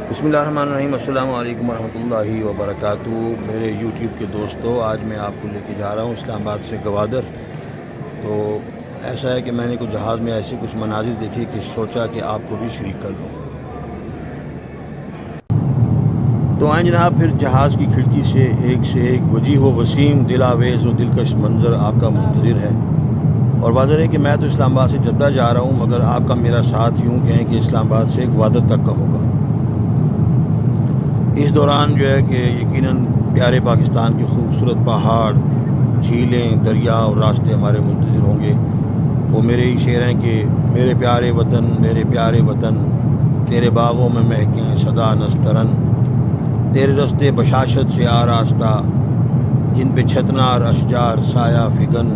بسم اللہ الرحمن الرحیم۔ السلام علیکم ورحمۃ اللہ وبرکاتہ۔ میرے یوٹیوب کے دوستو، آج میں آپ کو لے کے جا رہا ہوں اسلام آباد سے گوادر۔ تو ایسا ہے کہ میں نے کچھ جہاز میں ایسے کچھ مناظر دیکھے کہ سوچا کہ آپ کو بھی شریک کر لوں۔ تو آئیں جناب، پھر جہاز کی کھڑکی سے ایک وجیح و وسیم، دل آویز و دلکش منظر آپ کا منتظر ہے۔ اور واضح ہے کہ میں تو اسلام آباد سے جدہ جا رہا ہوں، مگر آپ کا میرا ساتھ یوں کہیں کہ اسلام آباد سے گوادر تک کا ہوگا۔ اس دوران جو ہے کہ یقیناً پیارے پاکستان کے خوبصورت پہاڑ، جھیلیں، دریا اور راستے ہمارے منتظر ہوں گے۔ وہ میرے ہی شعر ہیں کہ میرے پیارے وطن، تیرے باغوں میں مہکیں صدا نسترن، تیرے رستے بشاشت سے آراستہ، جن پہ چھتنار اشجار سایہ فگن،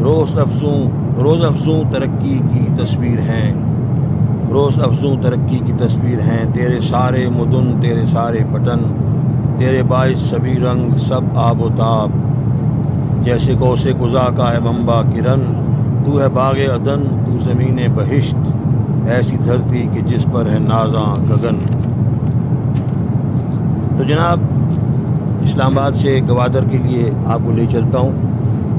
روز افزوں ترقی کی تصویر ہیں، تیرے سارے مدن، تیرے سارے پٹن، تیرے باعث سبھی رنگ سب آب و تاب، جیسے کوسے قزا کا ہے منبع کرن، تو ہے باغ عدن، تو زمین بہشت، ایسی دھرتی کہ جس پر ہے نازاں گگن۔ تو جناب، اسلام آباد سے گوادر کے لیے آپ کو لے چلتا ہوں،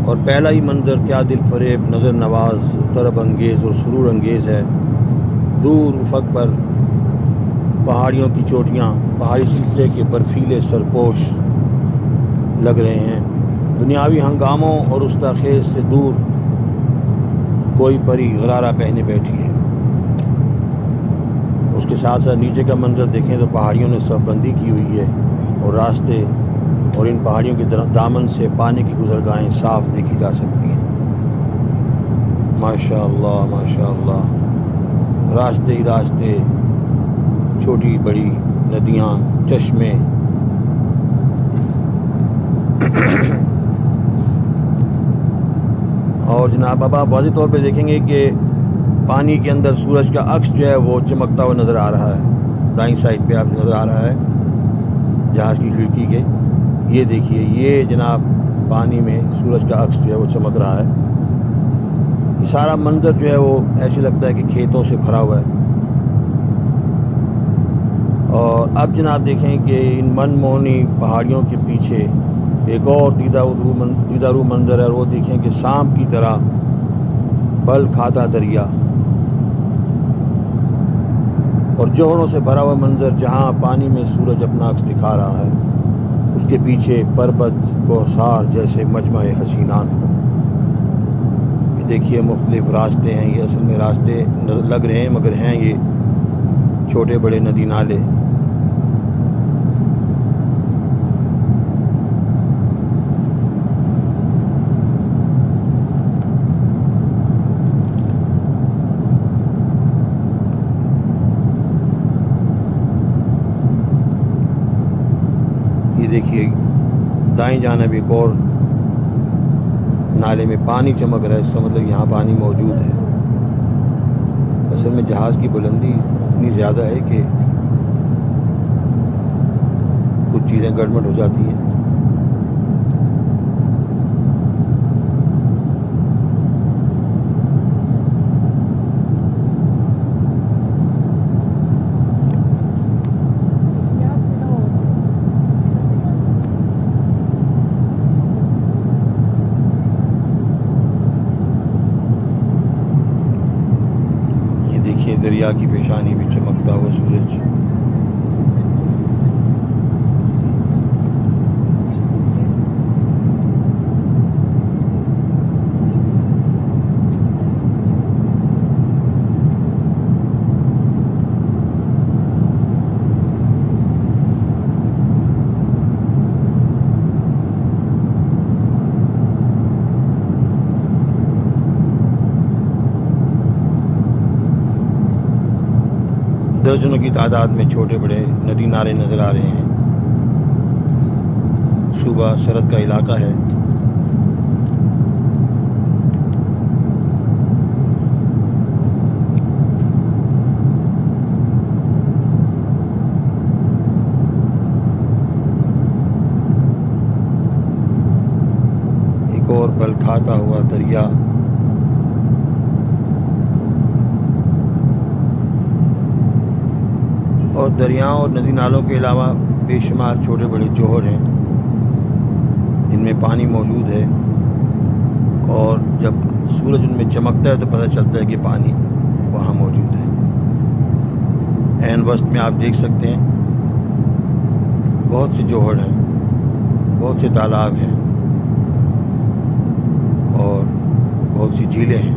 اور پہلا ہی منظر کیا دل فریب، نظر نواز، طرب انگیز اور سرور انگیز ہے۔ دور افق پر پہاڑیوں کی چوٹیاں پہاڑی سلسلے کے برفیلے سرپوش لگ رہے ہیں۔ دنیاوی ہنگاموں اور استاخیز سے دور کوئی پری غرارہ پہنے بیٹھی ہے۔ اس کے ساتھ ساتھ نیچے کا منظر دیکھیں تو پہاڑیوں نے صف بندی کی ہوئی ہے، اور راستے اور ان پہاڑیوں کے دامن سے پانی کی گزرگاہیں صاف دیکھی جا سکتی ہیں۔ ماشاء اللہ، راستے ہی راستے، چھوٹی بڑی ندیاں، چشمے، اور جناب اب آپ واضح طور پہ دیکھیں گے کہ پانی کے اندر سورج کا عکس جو ہے وہ چمکتا ہوا نظر آ رہا ہے۔ دائیں سائڈ پہ آپ نظر آ رہا ہے جہاز کی کھڑکی کے، یہ دیکھیے، یہ جناب پانی میں سورج کا عکس جو ہے وہ چمک رہا ہے۔ یہ سارا منظر جو ہے وہ ایسے لگتا ہے کہ کھیتوں سے بھرا ہوا ہے۔ اور اب جناب دیکھیں کہ ان من موہنی پہاڑیوں کے پیچھے ایک اور دیدارو منظر ہے، اور وہ دیکھیں کہ سانپ کی طرح بل کھاتا دریا، اور جوہروں سے بھرا ہوا منظر، جہاں پانی میں سورج اپنا عکس دکھا رہا ہے، اس کے پیچھے پربت کوثار جیسے مجمع حسینان ہو۔ یہ دیکھیے مختلف راستے ہیں، یہ اصل میں راستے لگ رہے ہیں مگر ہیں یہ چھوٹے بڑے ندی نالے۔ یہ دیکھیے دائیں جانب ایک اور نالے میں پانی چمک رہا ہے، اس کا مطلب یہاں پانی موجود ہے۔ اصل میں جہاز کی بلندی اتنی زیادہ ہے کہ کچھ چیزیں گڑبڑ ہو جاتی ہیں۔ دیکھیے دریا کی پیشانی بھی چمکتا ہوا سورج۔ درجنوں کی تعداد میں چھوٹے بڑے ندی نالے نظر آ رہے ہیں۔ صوبہ سرحد کا علاقہ ہے۔ ایک اور بل کھاتا ہوا دریا، اور دریاؤں اور ندی نالوں کے علاوہ بے شمار چھوٹے بڑے جوہر ہیں جن میں پانی موجود ہے، اور جب سورج ان میں چمکتا ہے تو پتہ چلتا ہے کہ پانی وہاں موجود ہے۔ عین وسط میں آپ دیکھ سکتے ہیں بہت سے جوہر ہیں، بہت سے تالاب ہیں اور بہت سی جھیلیں ہیں۔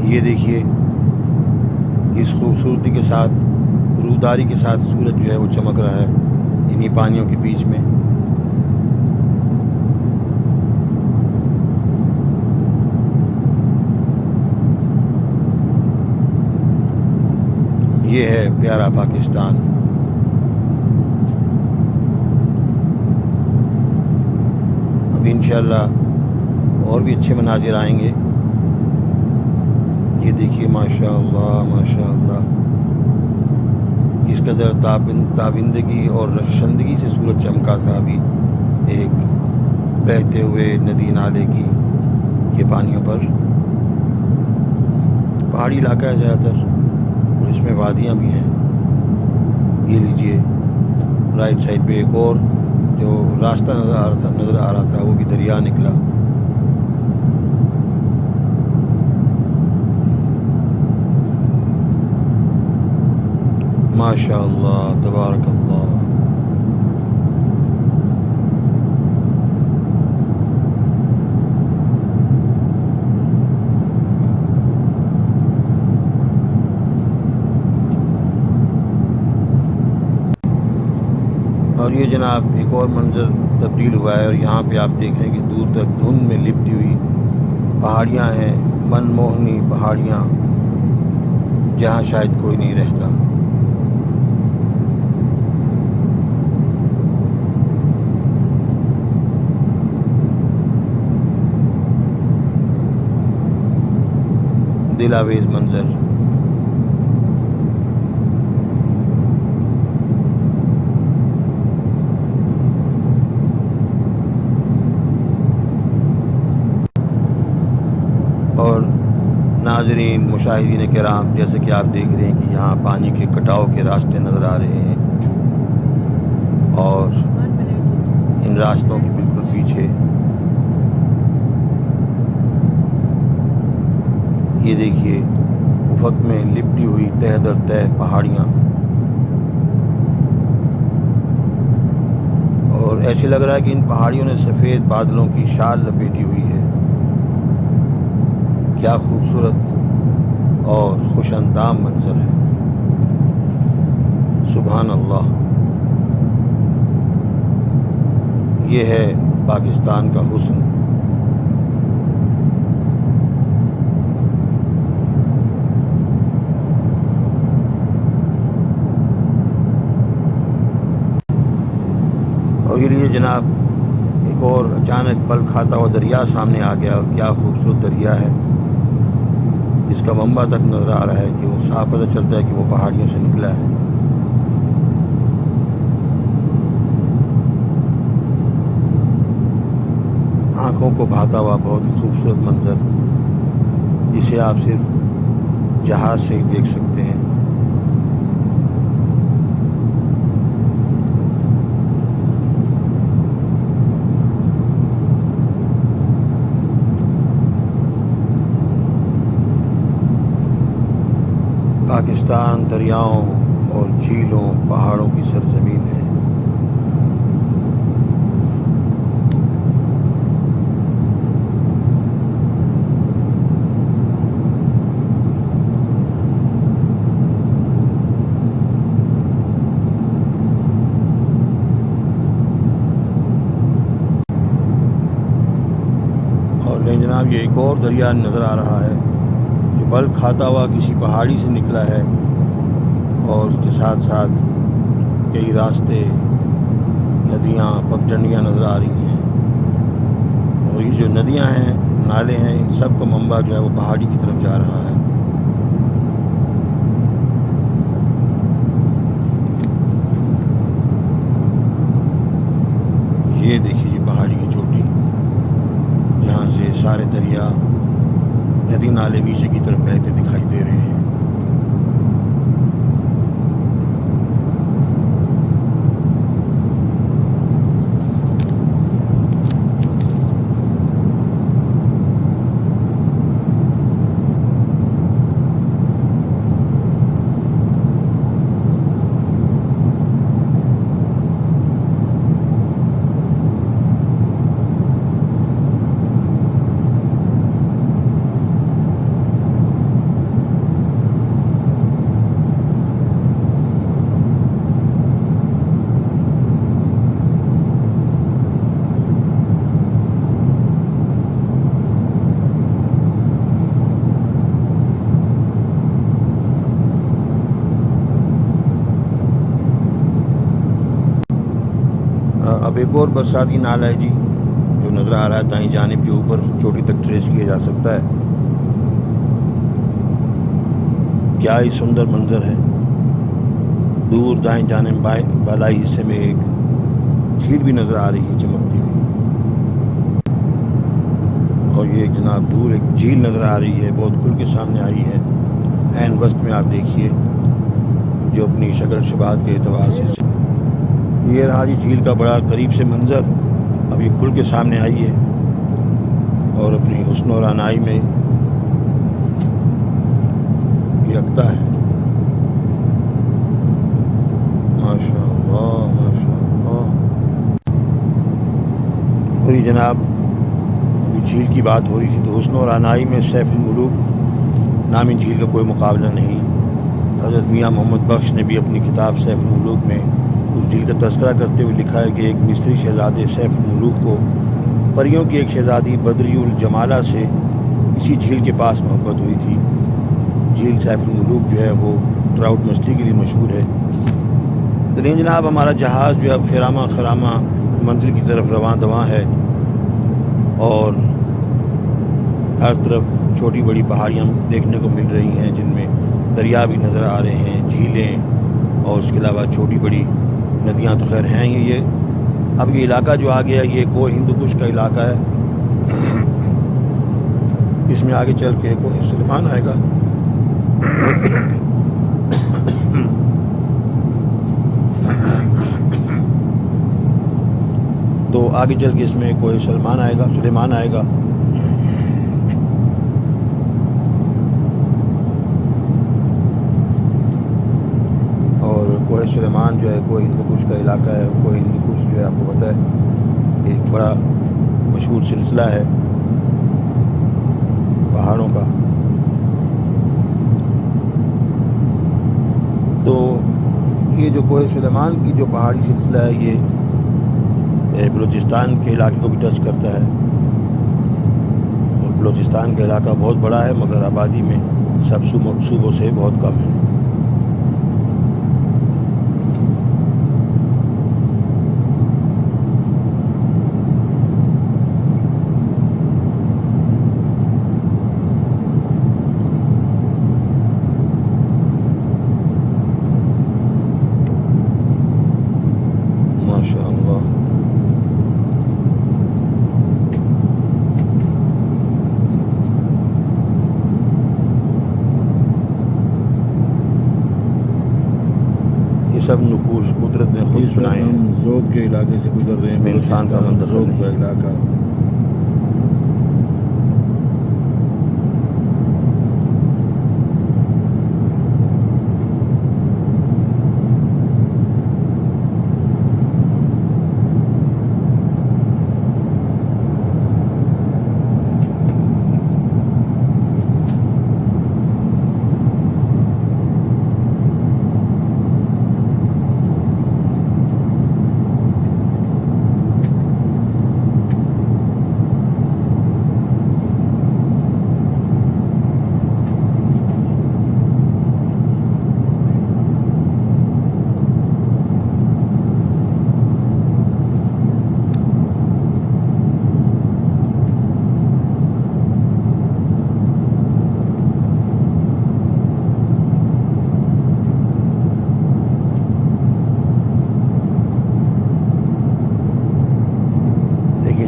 یہ دیکھیے اس خوبصورتی کے ساتھ، روداری کے ساتھ سورج جو ہے وہ چمک رہا ہے انہی پانیوں کے بیچ میں۔ یہ ہے پیارا پاکستان۔ اب انشاءاللہ اور بھی اچھے مناظر آئیں گے۔ یہ دیکھیے ماشاءاللہ ماشاءاللہ کس قدر تابندگی اور رخشندگی سے سورج چمکا تھا ابھی ایک بہتے ہوئے ندی نالے کے پانیوں پر۔ پہاڑی علاقہ ہے زیادہ تر اور اس میں وادیاں بھی ہیں۔ یہ لیجئے رائٹ سائڈ پہ ایک اور جو راستہ نظر آ رہا تھا وہ بھی دریا نکلا۔ ماشاء اللہ تبارک اللہ۔ اور یہ جناب ایک اور منظر تبدیل ہوا ہے، اور یہاں پہ آپ دیکھ رہے ہیں کہ دور تک دھند میں لپٹی ہوئی پہاڑیاں ہیں، من موہنی پہاڑیاں جہاں شاید کوئی نہیں رہتا۔ دل آویز منظر۔ اور ناظرین مشاہدین کرام، جیسے کہ آپ دیکھ رہے ہیں کہ یہاں پانی کے کٹاؤ کے راستے نظر آ رہے ہیں، اور ان راستوں کے بالکل پیچھے یہ دیکھیے افق میں لپٹی ہوئی تہ در تہ پہاڑیاں، اور ایسے لگ رہا ہے کہ ان پہاڑیوں نے سفید بادلوں کی شال لپیٹی ہوئی ہے۔ کیا خوبصورت اور خوش اندام منظر ہے، سبحان اللہ۔ یہ ہے پاکستان کا حسن۔ اور یہ لیے جناب ایک اور اچانک پل کھاتا ہوا دریا سامنے آ گیا، اور کیا خوبصورت دریا ہے، جس کا منبع تک نظر آ رہا ہے کہ وہ صاف پتہ چلتا ہے کہ وہ پہاڑیوں سے نکلا ہے۔ آنکھوں کو بھاتا ہوا بہت ہی خوبصورت منظر، جسے آپ صرف جہاز سے ہی دیکھ سکتے ہیں۔ پاکستان دریاؤں اور جھیلوں پہاڑوں کی سرزمین ہے۔ اور نہیں جناب، یہ ایک اور دریا نظر آ رہا ہے جو بل کھاتا ہوا کسی پہاڑی سے نکلا ہے، اور اس کے ساتھ ساتھ کئی راستے، ندیاں، پگڈنڈیاں نظر آ رہی ہیں، اور یہ جو ندیاں ہیں، نالے ہیں، ان سب کا منبع جو ہے وہ پہاڑی کی طرف جا رہا ہے۔ یہ دیکھیے یہ پہاڑی کی چوٹی، یہاں سے سارے دریا، ندی نالے نیچے کی طرف بہتے دکھائی دے رہے ہیں۔ اب ایک اور برساتی نالا ہے جی جو نظر آ رہا ہے دائیں جانب کے اوپر، چوٹی تک ٹریس کیا جا سکتا ہے. کیا ہی سندر منظر ہے. دور دائیں جانب بالائی حصے میں ایک جھیل بھی نظر آ رہی ہے چمکتی ہوئی، اور یہ جناب دور ایک جھیل نظر آ رہی ہے، بہت کھل کے سامنے آئی ہے. عین وسط میں آپ دیکھیے جو اپنی شکل شباہت کے اعتبار سے یہ رہا جی جھیل کا بڑا قریب سے منظر. اب یہ کھل کے سامنے آئی ہے اور اپنی حسن و رعنائی میں یکتا ہے. ماشاء اللہ ماشاء اللہ. اور یہ جناب ابھی جھیل کی بات ہو رہی تھی تو حسن و رعنائی میں سیف الملوک نامی جھیل کا کوئی مقابلہ نہیں. حضرت میاں محمد بخش نے بھی اپنی کتاب سیف الملوک میں اس جھیل کا تذکرہ کرتے ہوئے لکھا ہے کہ ایک مصری شہزادے سیف الملوک کو پریوں کی ایک شہزادی بدری الجمالہ سے اسی جھیل کے پاس محبت ہوئی تھی. جھیل سیف الملوک جو ہے وہ ٹراؤٹ مچھلی کے لیے مشہور ہے. لیکن جناب ہمارا جہاز جو ہے اب خرامہ خرامہ منزل کی طرف رواں دواں ہے، اور ہر طرف چھوٹی بڑی پہاڑیاں دیکھنے کو مل رہی ہیں جن میں دریا بھی نظر آ رہے ہیں، جھیلیں، اور اس کے علاوہ چھوٹی بڑی ندیاں تو خیر ہیں ہی. یہ اب یہ علاقہ جو آ گیا یہ کوہ ہندو کش کا علاقہ ہے. اس میں آگے چل کے کوہ سلیمان آئے گا. تو آگے چل کے اس میں کوہ سلیمان آئے گا. اور کوہ سلیمان جو ہے کوہ ہندو کش کا علاقہ ہے. کوہ ہندو کش جو ہے آپ کو پتہ ہے ایک بڑا مشہور سلسلہ ہے پہاڑوں کا. تو یہ جو کوہ سلیمان کی جو پہاڑی سلسلہ ہے یہ بلوچستان کے علاقے کو بھی ٹچ کرتا ہے. اور بلوچستان کا علاقہ بہت بڑا ہے مگر آبادی میں سب صوبوں سے بہت کم ہے. سب نقوش قدرت نے خود بنائے ہیں. ذوب کے علاقے سے گزر رہے ہیں. اس میں انسان کا منتخب نہیں ہے. علاقہ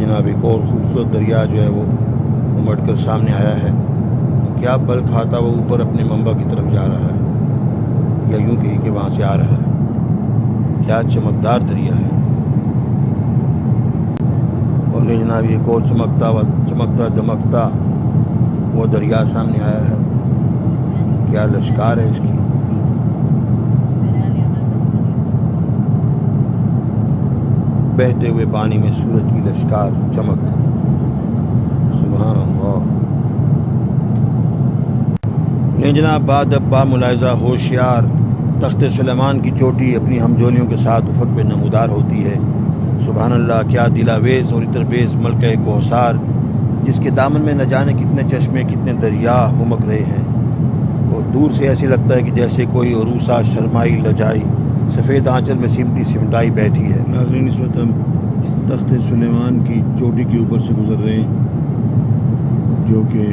جناب ایک اور خوبصورت دریا جو ہے وہ امڑ کر سامنے آیا ہے. کیا پل کھاتا وہ اوپر اپنے منبع کی طرف جا رہا ہے، یا یوں کہی کہ وہاں سے آ رہا ہے. کیا چمکدار دریا ہے. اور یہ جناب ایک اور چمکتا دمکتا وہ دریا سامنے آیا ہے. کیا لشکار ہے اس کی. بہتے ہوئے پانی میں سورج کی لشکار چمک. سبحان اللہ. نہیں جناب بعد اب با ملاحظہ ہوشیار تخت سلیمان کی چوٹی اپنی ہمجولیوں کے ساتھ افق پہ نمودار ہوتی ہے. سبحان اللہ. کیا دلاویز اور عطربیز ملکہ کوثر جس کے دامن میں نہ جانے کتنے چشمے کتنے دریا ہمک رہے ہیں، اور دور سے ایسے لگتا ہے کہ جیسے کوئی عروسہ شرمائی لجائی سفید آنچل میں سمٹائی بیٹھی ہے. ناظرین اس وقت ہم تخت سلیمان کی چوٹی کے اوپر سے گزر رہے ہیں، جو کہ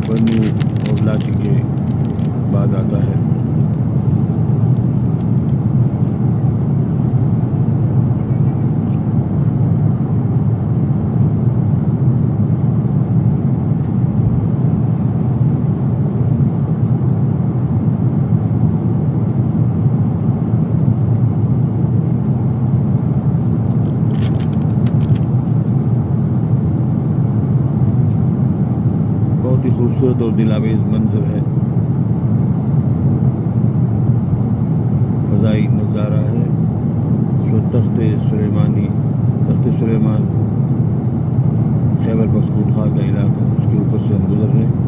بنو اور لاچی کے بعد آتا ہے۔ بہت ہی خوبصورت اور دلاویز منظر ہے، فضائی نظارہ ہے۔ اس وقت تخت سلیمان خیبر پختونخوا کا علاقہ، اس کے اوپر سے ہم گزر رہے ہیں۔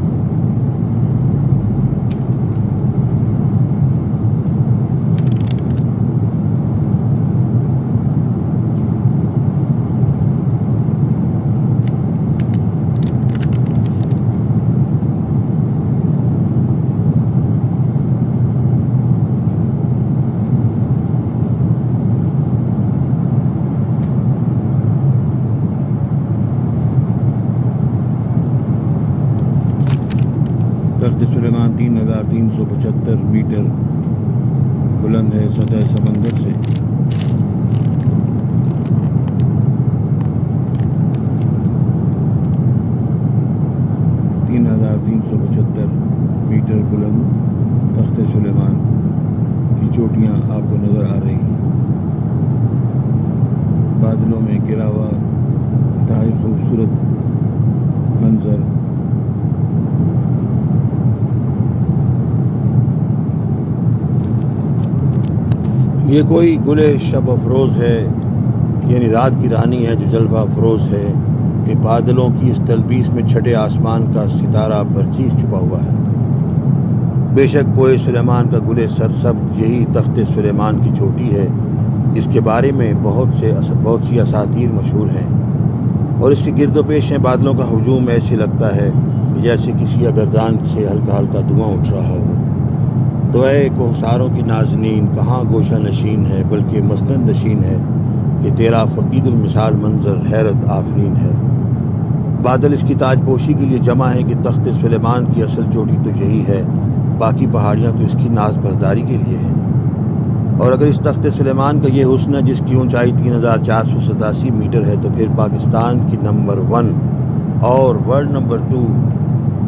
تخت سلیمان 3375 میٹر بلند ہے سطح سمندر سے۔ میٹر بلند تخت سلیمان کی چوٹیاں آپ کو نظر آ رہی ہیں، بادلوں میں گھرا ہوا انتہائی خوبصورت منظر۔ یہ کوئی گل شب افروز ہے، یعنی رات کی رانی ہے جو جلوہ افروز ہے کہ بادلوں کی اس تلبیس میں چھٹے آسمان کا ستارہ برچیز چھپا ہوا ہے۔ بے شک کوہ سلیمان کا گل سرسبز یہی تخت سلیمان کی چوٹی ہے، جس کے بارے میں بہت سی اساطیر مشہور ہیں، اور اس کے گرد و پیش ہیں بادلوں کا ہجوم ایسے لگتا ہے کہ جیسے کسی اگردان سے ہلکا ہلکا دھواں اٹھ رہا ہو۔ تو اے کوہساروں کی نازنین کہاں گوشہ نشین ہے، بلکہ مسند نشین ہے کہ تیرا فقید المثال منظر حیرت آفرین ہے۔ بادل اس کی تاج پوشی کے لیے جمع ہے کہ تخت سلیمان کی اصل چوٹی تو یہی ہے، باقی پہاڑیاں تو اس کی ناز برداری کے لیے ہیں۔ اور اگر اس تخت سلیمان کا یہ حسن ہے جس کی اونچائی 3487 میٹر ہے، تو پھر پاکستان کی نمبر 1 اور ورلڈ نمبر 2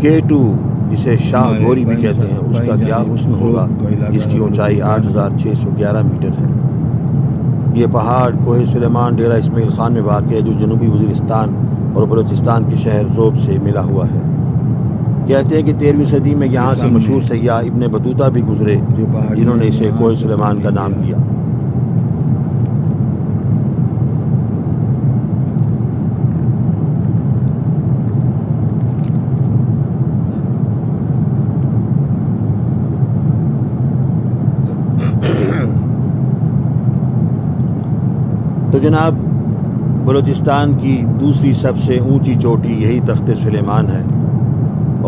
K2 جسے شاہ گوری بھی کہتے ہیں، اس کا کیا حسن ہوگا جس کی اونچائی 8611 میٹر ہے۔ یہ پہاڑ کوہ سلیمان ڈیرہ اسماعیل خان میں واقع ہے، جو جنوبی وزیرستان اور بلوچستان کے شہر ذوب سے ملا ہوا ہے۔ کہتے ہیں کہ 13ویں صدی میں یہاں سے مشہور سیاح ابن بطوطہ بھی گزرے، جنہوں نے اسے کوہ سلیمان کا نام دیا۔ تو جناب، بلوچستان کی دوسری سب سے اونچی چوٹی یہی تخت سلیمان ہے،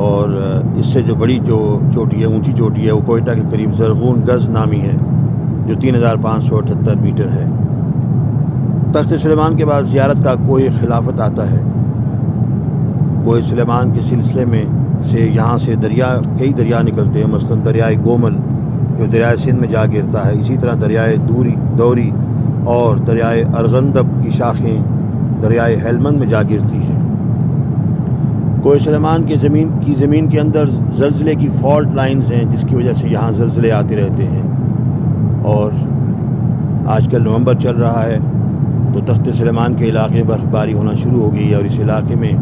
اور اس سے جو بڑی چوٹی ہے، اونچی چوٹی ہے، وہ کوئٹہ کے قریب زرغون گز نامی ہے، جو 3578 میٹر ہے۔ تخت سلیمان کے بعد زیارت کا کوہ خلافت آتا ہے۔ کوہ سلیمان کے سلسلے میں سے یہاں سے کئی دریا نکلتے ہیں، مثلاً دریائے گومل جو دریائے سندھ میں جا گرتا ہے، اسی طرح دریائے دوری اور دریائے ارغندب کی شاخیں دریائے ہیلمند میں جا گرتی ہیں۔ کوہ سلیمان کی زمین کے اندر زلزلے کی فالٹ لائنز ہیں، جس کی وجہ سے یہاں زلزلے آتے رہتے ہیں، اور آج کل نومبر چل رہا ہے تو تخت سلیمان کے علاقے میں برف باری ہونا شروع ہو گئی ہے، اور اس علاقے میں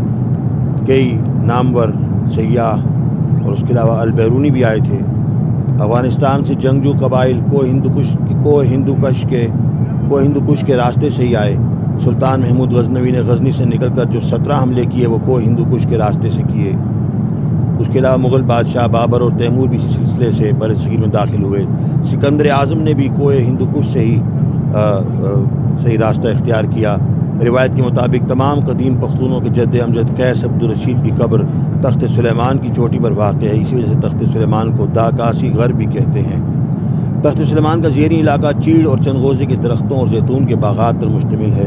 کئی نامور سیاح اور اس کے علاوہ البیرونی بھی آئے تھے۔ افغانستان سے جنگجو قبائل کوہ ہندوکش کے راستے سے ہی آئے۔ سلطان محمود غزنوی نے غزنی سے نکل کر جو 17 حملے کیے وہ کوہ ہندوکش کے راستے سے کیے۔ اس کے علاوہ مغل بادشاہ بابر اور تیمور بھی اسی سلسلے سے بر صغیر میں داخل ہوئے۔ سکندر اعظم نے بھی کوہ ہندوکش سے ہی راستہ اختیار کیا۔ روایت کے مطابق تمام قدیم پختونوں کے جد امجد قیس عبدالرشید کی قبر تخت سلیمان کی چوٹی پر واقع ہے، اسی وجہ سے تخت سلیمان کو داکاسی غر بھی کہتے ہیں۔ تخت سلیمان کا زیریں علاقہ چیڑ اور چنغوزے کے درختوں اور زیتون کے باغات پر مشتمل ہے۔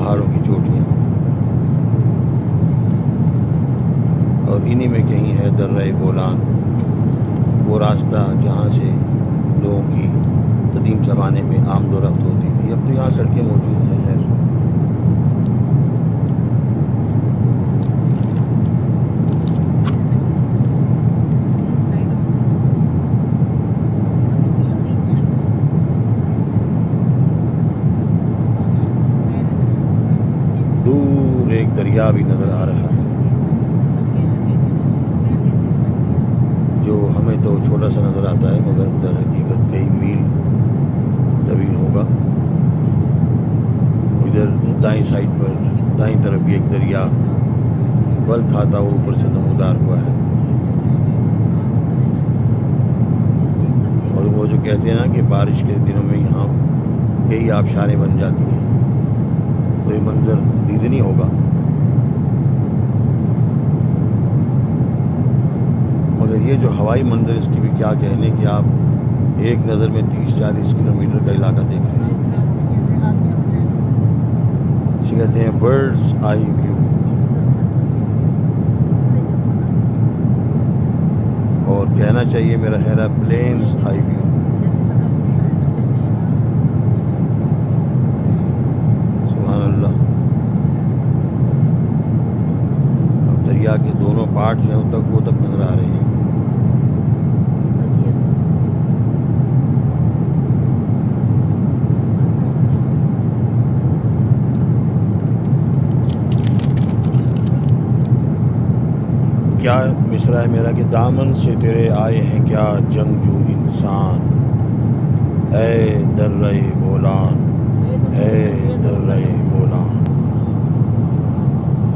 پہاڑوں کی چوٹیاں، اور انہی میں کہیں ہے درہ بولان، وہ راستہ جہاں سے لوگوں کی قدیم زمانے میں آمد و رفت ہوتی تھی۔ اب تو یہاں سڑکیں موجود ہیں خیر۔ دور ایک دریا بھی نظر آ رہا ہے جو ہمیں تو چھوٹا سا نظر آتا ہے، مگر در حقیقت کئی میل طویل ہوگا۔ ادھر دائیں سائڈ پر دائیں طرف بھی ایک دریا بل کھاتا ہوا اوپر سے نمودار ہوا ہے، اور وہ جو کہتے ہیں نا کہ بارش کے دنوں میں یہاں کئی آبشاریں بن جاتی ہیں، تو یہ منظر دیدنی ہوگا۔ مگر یہ جو ہوائی منظر، اس کی بھی کیا کہنے کہ آپ ایک نظر میں 30-40 کلومیٹر کا علاقہ دیکھ رہے ہیں۔ اسے کہتے ہیں برڈس آئی ویو، اور کہنا چاہیے میرا خیال ہے پلینز آئی ویو۔ سبحان اللہ۔ اب دریا کے دونوں پارٹ جو ہیں وہ تک نظر آ رہے ہیں۔ کیا مصرع ہے میرا کہ دامن سے تیرے آئے ہیں کیا جنگجو انسان، اے درہ بولان، اے درہ بولان۔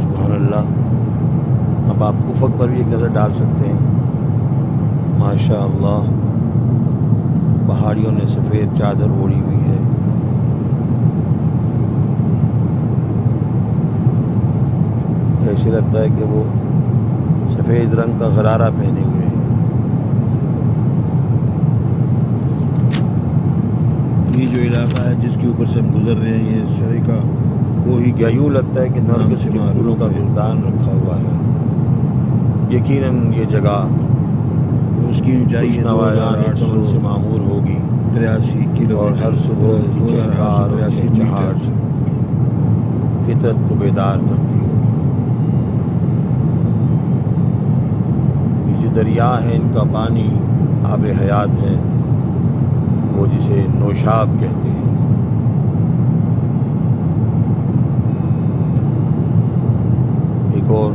سبحان اللہ۔ اب آپ افق پر بھی ایک نظر ڈال سکتے ہیں، ماشاء اللہ پہاڑیوں نے سفید چادر اوڑھی ہوئی ہے۔ ایسے لگتا ہے کہ وہ سفید رنگ کا غرارہ پہنے ہوئے ہیں۔ یہ جو علاقہ ہے جس کے اوپر سے ہم گزر رہے ہیں، یہ سرے کا کوئی یا یوں لگتا ہے کہ نرگس کے پھولوں کا گلدان رکھا ہوا ہے۔ یقیناً یہ جگہ اس کی اونچائی چمن سے معمور ہوگی، 83 کلو، اور ہر صبح کی چہکار اور چہچہاٹ فطرت کو بیدار کرتی ہوگی۔ یہ جو دریا ہے ان کا پانی آب حیات ہے، وہ جسے نوشاب کہتے ہیں۔ ایک اور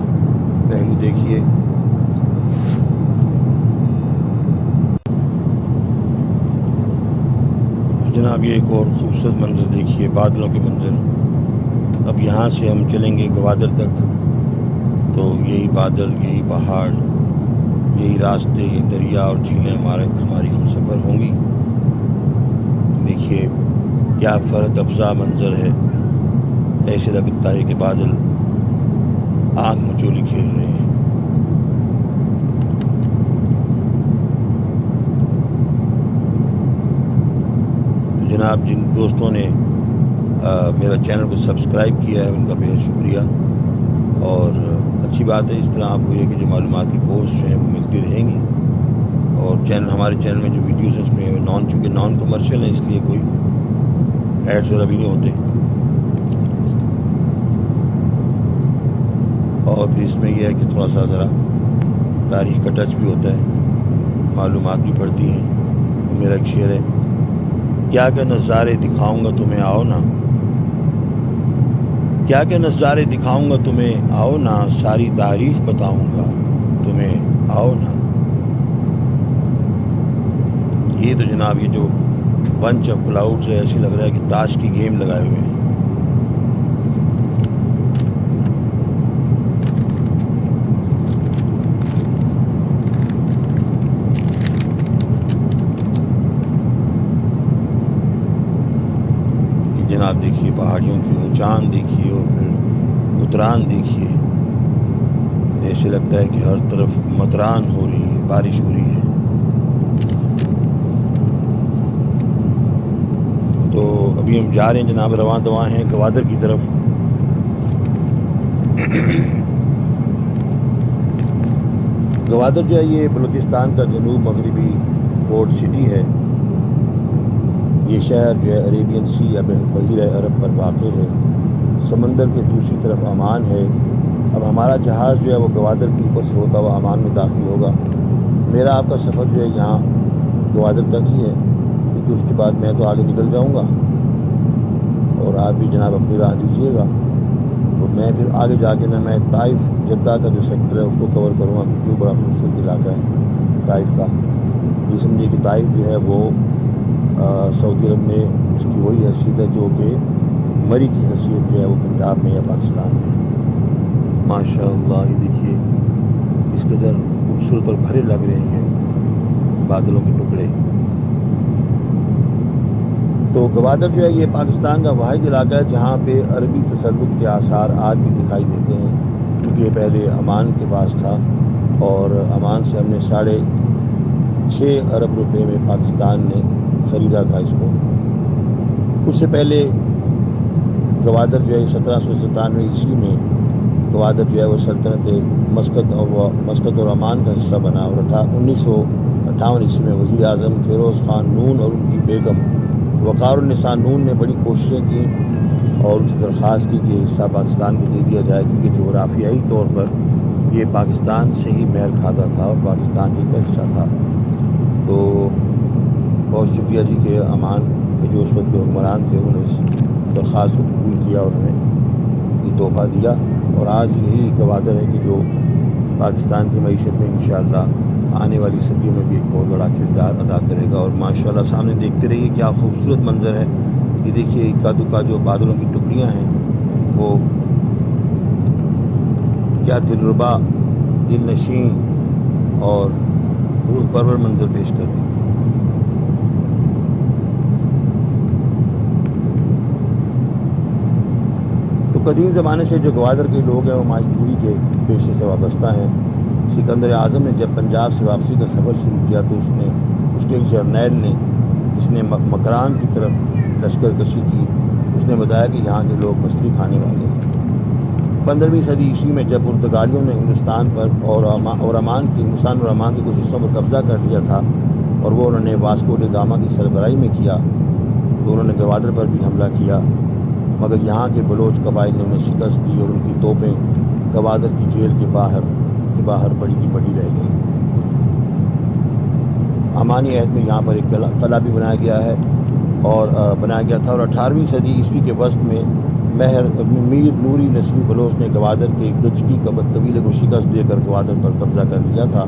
پہلو دیکھیے، جناب یہ ایک اور خوبصورت منظر دیکھیے، بادلوں کے منظر۔ اب یہاں سے ہم چلیں گے گوادر تک، تو یہی بادل، یہی پہاڑ، یہی راستے، یہ دریا اور جھیلیں ہماری ہم سفر ہوں گی۔ دیکھیے کیا فرحت افزا منظر ہے، ایسے لگتا ہے کہ بادل آنکھ مچولی کھیل رہے ہیں۔ تو جناب جن دوستوں نے میرا چینل کو سبسکرائب کیا ہے ان کا بہت شکریہ، اور اچھی بات ہے، اس طرح آپ کو یہ کہ جو معلوماتی پوسٹ ہیں وہ ملتی رہیں گی، اور ہمارے چینل میں جو ویڈیوز ہیں اس میں چونکہ نان کمرشل ہیں، اس لیے کوئی ایڈز وغیرہ بھی نہیں ہوتے، اور پھر اس میں یہ ہے کہ تھوڑا سا ذرا تاریخ کا ٹچ بھی ہوتا ہے، معلومات بھی پڑتی ہیں۔ میرا ایک شعر ہے، کیا کیا نظارے دکھاؤں گا تمہیں آؤ نا، کیا کیا نظارے دکھاؤں گا تمہیں آؤ نا، ساری تاریخ بتاؤں گا تمہیں آؤ نا۔ یہ تو جناب یہ جو بنچ آف کلاؤڈز ہے، ایسے لگ رہا ہے کہ تاش کی گیم لگائے ہوئے ہیں۔ جناب دیکھیے پہاڑیوں کی اونچان دیکھیے، اور پھر اتران دیکھیے، ایسے لگتا ہے کہ ہر طرف مطران ہو رہی ہے، بارش ہو رہی ہے۔ تو ابھی ہم جا رہے ہیں جناب، رواں دواں ہیں گوادر کی طرف، گوادر جو ہے یہ بلوچستان کا جنوب مغربی پورٹ سٹی ہے. یہ شہر جو ہے عریبین سی یا بحیرہ عرب پر واقع ہے. سمندر کے دوسری طرف عمان ہے. اب ہمارا جہاز جو ہے وہ گوادر کے اوپر سے ہوتا ہوا عمان میں داخل ہوگا. میرا آپ کا سفر جو ہے یہاں گوادر تک ہی ہے، کیونکہ اس کے بعد میں تو آگے نکل جاؤں گا اور آپ بھی جناب اپنی راہ لیجیے گا. تو میں پھر آگے جا کے میں طائف جدہ کا جو سیکٹر ہے اس کو کور کروں گا، کیونکہ وہ بڑا خوبصورت علاقہ ہے طائف کا. یہ سمجھیے کہ طائف جو ہے وہ سعودی عرب میں اس کی وہی حیثیت ہے جو کہ مری کی حیثیت جو ہے وہ پنجاب میں یا پاکستان میں. ماشاء اللہ، یہ دیکھیے اس قدر خوبصورت اور بھرے لگ رہے ہیں بادلوں کے ٹکڑے. تو گوادر جو ہے یہ پاکستان کا واحد علاقہ ہے جہاں پہ عربی تسلط کے آثار آج بھی دکھائی دیتے ہیں، کیونکہ یہ پہلے عمان کے پاس تھا اور عمان سے ہم نے 6.5 ارب روپے میں پاکستان نے خریدا تھا اس کو. اس سے پہلے گوادر جو ہے 1797 عیسوی میں گوادر جو ہے وہ سلطنت مسقط اور عمان کا حصہ بنا، اور 1958 عیسوی میں وزیر اعظم فیروز خان نون اور ان کی بیگم وقار النساء نون نے بڑی کوششیں کی اور ان سے درخواست کی کہ یہ حصہ پاکستان کو دے دیا جائے، کیونکہ جغرافیائی طور پر یہ پاکستان سے ہی میل کھاتا تھا اور پاکستان ہی کا حصہ تھا. تو بہت شکریہ جی کہ عمان کے جو اس وقت کے حکمران تھے انہوں نے اس درخواست کو قبول کیا اور انہیں یہ تحفہ دیا. اور آج یہی گوادر ہے کہ جو پاکستان کی معیشت میں انشاءاللہ آنے والی صدیوں میں بھی ایک بہت بڑا کردار ادا کرے گا. اور ماشاءاللہ سامنے دیکھتے رہیے کیا خوبصورت منظر ہے. یہ دیکھیے اکا دکا جو بادلوں کی ٹکڑیاں ہیں وہ کیا دلربا، دل نشین اور روح پرور منظر پیش کر رہی ہیں. تو قدیم زمانے سے جو گوادر کے لوگ ہیں وہ ماہی گیری کے پیشے سے وابستہ ہیں. سکندر اعظم نے جب پنجاب سے واپسی کا سفر شروع کیا تو اس کے ایک جرنیل نے جس نے مکران کی طرف لشکر کشی کی، اس نے بتایا کہ یہاں کے لوگ مچھلی کھانے والے ہیں. 15ویں صدی عیسوی میں جب پرتگالیوں نے ہندوستان اور عمان کے کچھ حصوں پر قبضہ کر لیا تھا اور وہ انہوں نے واسکو ڈے گاما کی سربراہی میں کیا، تو انہوں نے گوادر پر بھی حملہ کیا، مگر یہاں کے بلوچ قبائل نے انہیں شکست دی اور ان کی توپیں گوادر کی جیل کے باہر پڑی کی پڑی رہ گئیں. عمانی عہد میں یہاں پر ایک قلعہ بھی بنایا گیا تھا اور 18ویں صدی عیسوی کے وسط میں میر نوری نصیر بلوچ نے گوادر کے گجکی قبیلے کو شکست دے کر گوادر پر قبضہ کر لیا تھا.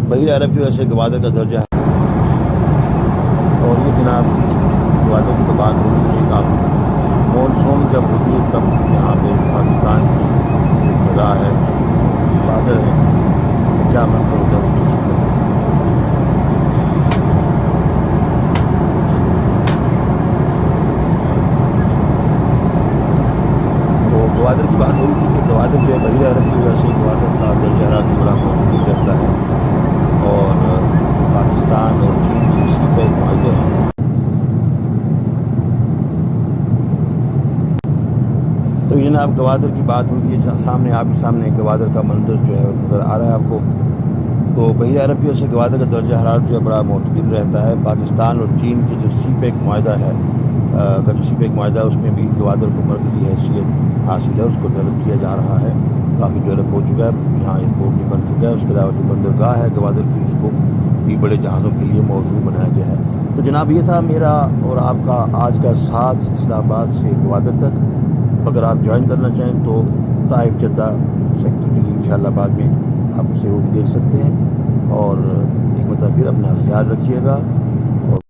بحیرہ عرب کی وجہ سے گوادر کا درجہ ہے. اور یہ جناب گوادر کی تو بات ہوگی ایک آپ مونسون جب ہوتی ہے تب یہاں پہ پاکستان کی فضا ہے، بادل ہے، کیا منظر ہوتا ہے. تو گوادر کی بات ہو رہی تھی کہ گوادر جو ہے بحیرہ عرب کی وجہ سے گوادر کا درجہ حرارت بڑا معتدل رہتا ہے اور پاکستان اور چین کی اسی پہ معاہدے ہیں. تو یہ جناب گوادر کی بات ہوتی ہے، سامنے آپ کے سامنے گوادر کا منظر جو ہے نظر آ رہا ہے آپ کو. تو بحیرہ عرب کی وجہ سے گوادر کا درجہ حرارت جو ہے بڑا معتدل رہتا ہے. پاکستان اور چین کے جو سی پیک معاہدہ ہے اس میں بھی گوادر کو مرکزی حیثیت حاصل ہے، اس کو ڈیولپ کیا جا رہا ہے، کافی ڈیولپ ہو چکا ہے. یہاں ایئرپورٹ بھی بن چکا ہے. اس کے علاوہ جو بندرگاہ ہے گوادر کی اس کو بھی بڑے جہازوں کے لیے موزوں بنایا گیا ہے. تو جناب یہ تھا میرا اور آپ کا آج کا ساتھ اسلام آباد سے گوادر تک. اگر آپ جوائن کرنا چاہیں تو طائف جدہ سیکٹر کے لیے انشاءاللہ بعد میں آپ اسے وہ بھی دیکھ سکتے ہیں. اور ایک مرتبہ پھر اپنا خیال رکھیے گا.